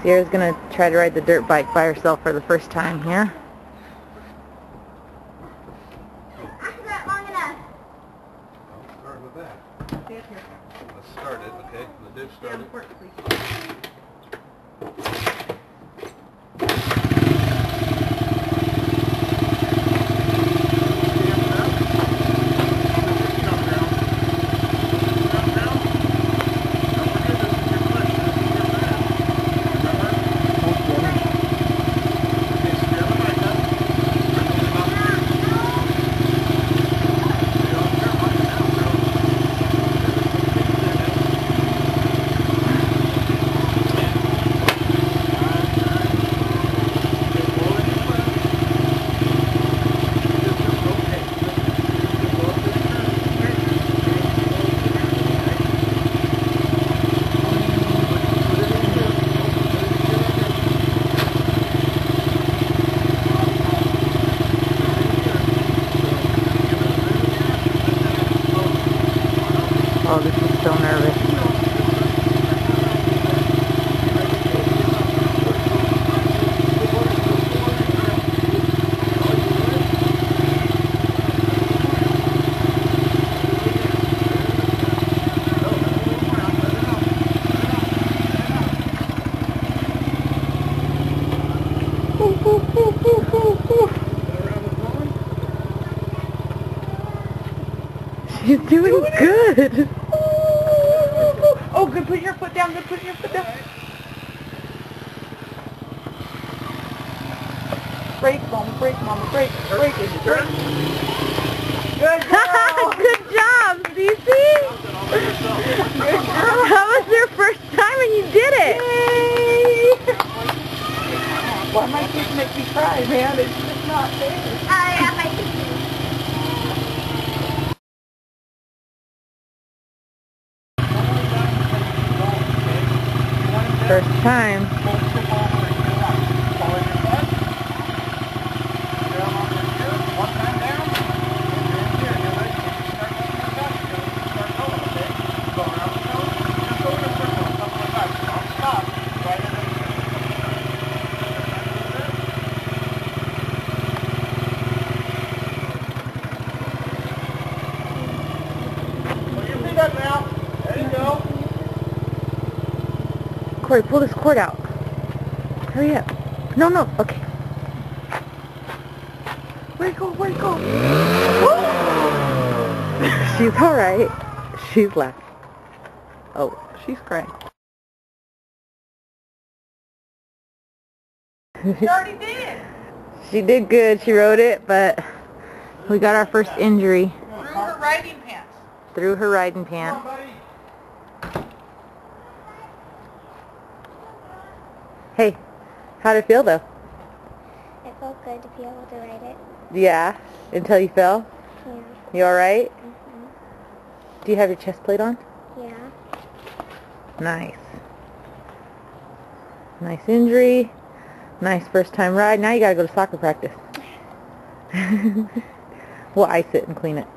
Ciera's gonna try to ride the dirt bike by herself for the first time here. After that long enough. I'll start with that. Let's start it, okay? The ditch started. Oh, this is so nervous. She's doing good. Oh, good putting your foot down, good putting your foot down. Brake, mama, brake, mama, brake, brake, brake. Good girl. Good job, Cece. Good girl. That was your first time and you did it. Yay. Why my kids make me cry, man? It's just not fair. Yeah, my sister. First time. There you go. Corey, pull this cord out. Hurry up. No, no. Okay. Where'd it go? Where'd it go? She's alright. She's laughing. Oh, she's crying. She already did. She did good. She rode it, but we got our first injury. Through her riding pants. Through her riding pants. Hey, how'd it feel though? It felt good to be able to ride it. Yeah, until you fell? Yeah. You alright? Mm-hmm. Do you have your chest plate on? Yeah. Nice. Nice injury. Nice first time ride. Now you gotta go to soccer practice. We'll ice it and clean it.